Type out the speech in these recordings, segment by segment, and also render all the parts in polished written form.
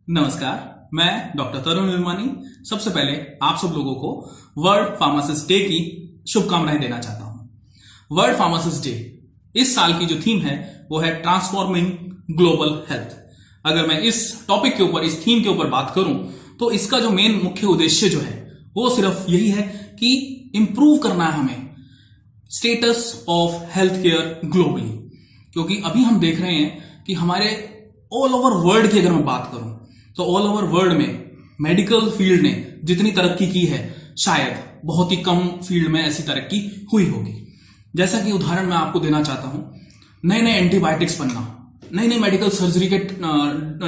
नमस्कार, मैं डॉक्टर तरुण निर्मानी सबसे पहले आप सब लोगों को वर्ल्ड फार्मासिस्ट डे की शुभकामनाएं देना चाहता हूं। वर्ल्ड फार्मासिस्ट डे इस साल की जो थीम है वो है ट्रांसफॉर्मिंग ग्लोबल हेल्थ। अगर मैं इस टॉपिक के ऊपर, इस थीम के ऊपर बात करूं तो इसका जो मेन मुख्य उद्देश्य जो है वो सिर्फ यही है कि इंप्रूव करना है हमें status of health care globally. क्योंकि अभी हम देख रहे हैं कि हमारे ऑल ओवर वर्ल्ड की अगर मैं बात करूं तो ऑल ओवर वर्ल्ड में मेडिकल फील्ड ने जितनी तरक्की की है शायद बहुत ही कम फील्ड में ऐसी तरक्की हुई होगी। जैसा कि उदाहरण मैं आपको देना चाहता हूं, नए नए एंटीबायोटिक्स बनना, नई नई मेडिकल सर्जरी के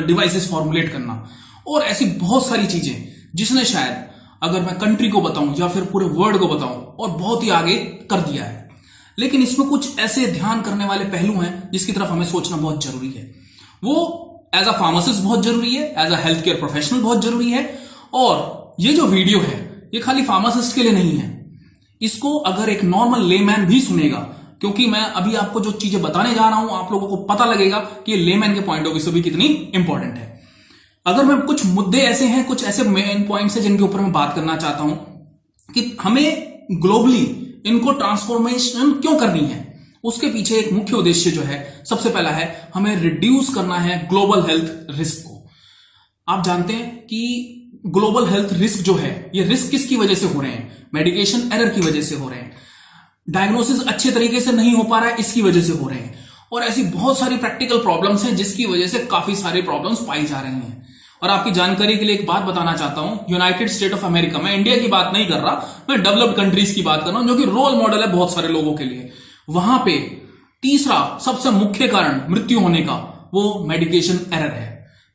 डिवाइसेस फॉर्मुलेट करना और ऐसी बहुत सारी चीजें जिसने शायद अगर मैं कंट्री को बताऊं या फिर पूरे वर्ल्ड को बताऊं और बहुत ही आगे कर दिया है। लेकिन इसमें कुछ ऐसे ध्यान करने वाले पहलू हैं जिसकी तरफ हमें सोचना बहुत जरूरी है। वो एज अ फार्मासिस्ट बहुत जरूरी है, as a health care professional बहुत जरूरी है। और ये जो वीडियो है ये खाली फार्मासिस्ट के लिए नहीं है, इसको अगर एक नॉर्मल लेमैन भी सुनेगा, क्योंकि मैं अभी आपको जो चीजें बताने जा रहा हूं आप लोगों को पता लगेगा कि ये लेमैन के पॉइंट ऑफ व्यू से भी कितनी इंपॉर्टेंट है। अगर मैं कुछ मुद्दे ऐसे हैं, कुछ ऐसे मेन पॉइंट्स हैं जिनके ऊपर मैं बात करना चाहता हूं कि हमें ग्लोबली इनको ट्रांसफॉर्मेशन क्यों करनी है, उसके पीछे एक मुख्य उद्देश्य जो है सबसे पहला है हमें रिड्यूस करना है ग्लोबल हेल्थ रिस्क को। आप जानते हैं कि ग्लोबल हेल्थ रिस्क जो है ये रिस्क किसकी वजह से हो रहे हैं? मेडिकेशन एरर की वजह से हो रहे हैं, डायग्नोसिस अच्छे तरीके से नहीं हो पा रहा है इसकी वजह से हो रहे हैं, और ऐसी बहुत सारी प्रैक्टिकल प्रॉब्लम्स हैं जिसकी वजह से काफी सारे प्रॉब्लम्स पाई जा रही हैं। और आपकी जानकारी के लिए एक बात बताना चाहता हूं, यूनाइटेड स्टेट ऑफ अमेरिका, मैं इंडिया की बात नहीं कर रहा, मैं डेवलप्ड कंट्रीज की बात कर रहा हूं जो कि रोल मॉडल है बहुत सारे लोगों के लिए। वहां पे तीसरा सबसे मुख्य कारण मृत्यु होने का वो मेडिकेशन एरर है।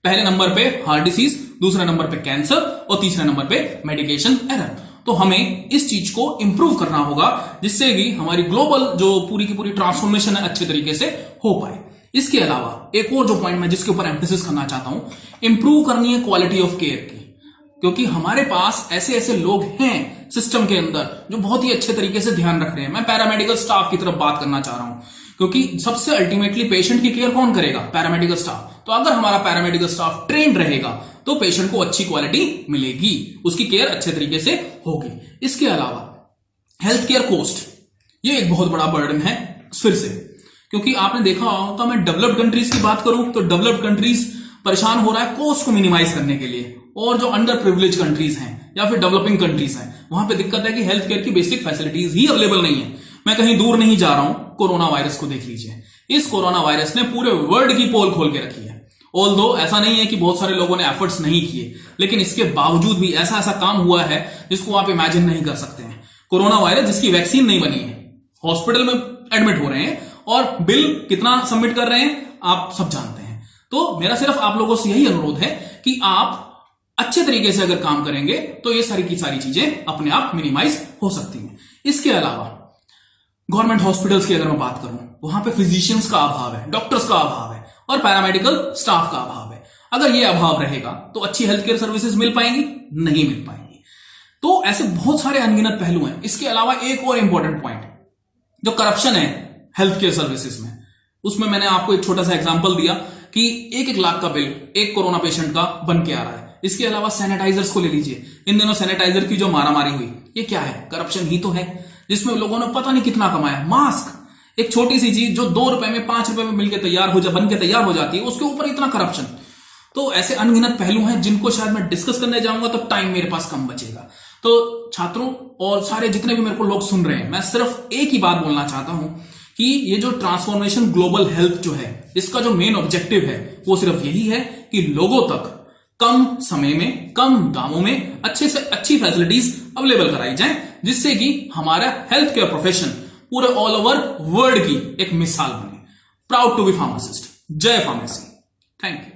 पहले नंबर पे हार्ट डिसीज, दूसरे नंबर पे कैंसर और तीसरे नंबर पे मेडिकेशन एरर। तो हमें इस चीज को इंप्रूव करना होगा जिससे कि हमारी ग्लोबल जो पूरी की पूरी ट्रांसफॉर्मेशन है अच्छे तरीके से हो पाए। इसके अलावा एक और जो पॉइंट मैं जिसके ऊपर एम्फेसिस करना चाहता हूं, इंप्रूव करनी है क्वालिटी ऑफ केयर की। क्योंकि हमारे पास ऐसे ऐसे लोग हैं सिस्टम के अंदर जो बहुत ही अच्छे तरीके से ध्यान रख रहे हैं। मैं पैरामेडिकल स्टाफ की तरफ बात करना चाह रहा हूं, क्योंकि सबसे अल्टीमेटली पेशेंट की केयर कौन करेगा? Paramedical staff. तो अगर हमारा पैरामेडिकल स्टाफ ट्रेंड रहेगा तो पेशेंट को अच्छी क्वालिटी मिलेगी, उसकी केयर अच्छे तरीके से होगी। इसके अलावा हेल्थ केयर कॉस्ट, ये एक बहुत बड़ा बर्डन है फिर से, क्योंकि आपने देखा होगा, मैं डेवलप्ड कंट्रीज की बात करूं तो डेवलप्ड कंट्रीज परेशान हो रहा है कॉस्ट को मिनिमाइज करने के लिए, और जो अंडर प्रिविलेज कंट्रीज हैं या फिर डेवलपिंग कंट्रीज हैं वहां पे दिक्कत है कि हेल्थ केयर की बेसिक फैसिलिटीज ही अवेलेबल नहीं है। मैं कहीं दूर नहीं जा रहा हूं, कोरोना वायरस को देख लीजिए। इस कोरोना वायरस ने पूरे वर्ल्ड की पोल खोल के रखी है। ऑल्दो ऐसा नहीं है कि बहुत सारे लोगों ने एफर्ट्स नहीं किए, लेकिन इसके बावजूद भी ऐसा ऐसा काम हुआ है जिसको आप इमेजिन नहीं कर सकते हैं। कोरोना वायरस जिसकी वैक्सीन नहीं बनी है, हॉस्पिटल में एडमिट हो रहे हैं और बिल कितना सबमिट कर रहे हैं आप सब जानते हैं। तो मेरा सिर्फ आप लोगों से यही अनुरोध है कि आप अच्छे तरीके से अगर काम करेंगे तो ये सारी की सारी चीजें अपने आप मिनिमाइज हो सकती हैं। इसके अलावा गवर्नमेंट हॉस्पिटल्स की अगर मैं बात करूं, वहां पे फिजिशियंस का अभाव है, डॉक्टर्स का अभाव है और पैरामेडिकल स्टाफ का अभाव है। अगर ये अभाव रहेगा तो अच्छी हेल्थ केयर सर्विसेज मिल पाएंगी? नहीं मिल पाएंगी। तो ऐसे बहुत सारे अनगिनत पहलू हैं। इसके अलावा एक और इंपॉर्टेंट पॉइंट, जो करप्शन है हेल्थ केयर सर्विसेज में, उसमें मैंने आपको एक छोटा सा एग्जांपल दिया कि 1-1 लाख का बिल एक कोरोना पेशेंट का बन के आ रहा है। इसके अलावा सैनिटाइजर्स को ले लीजिए, इन दिनों सैनिटाइजर की जो मारामारी हुई, ये क्या है? करप्शन ही तो है, जिसमें लोगों ने पता नहीं कितना कमाया। मास्क, एक छोटी सी चीज जो 2 रुपए में 5 रुपए में मिलकर बन के तैयार हो जाती है, उसके ऊपर इतना करप्शन। तो ऐसे अनगिनत पहलू हैं जिनको शायद मैं डिस्कस करने जाऊंगा तो टाइम मेरे पास कम बचेगा। तो छात्रों और सारे जितने भी मेरे को लोग सुन रहे हैं, मैं सिर्फ एक ही बात बोलना चाहता हूं कि ये जो ट्रांसफॉर्मेशन ग्लोबल हेल्थ जो है, इसका जो मेन ऑब्जेक्टिव है वो सिर्फ यही है कि लोगों तक कम समय में, कम दामों में अच्छे से अच्छी फैसिलिटीज अवेलेबल कराई जाए, जिससे कि हमारा हेल्थ केयर प्रोफेशन पूरे ऑल ओवर वर्ल्ड की एक मिसाल बने। Proud to be pharmacist. जय फार्मेसी। Thank you.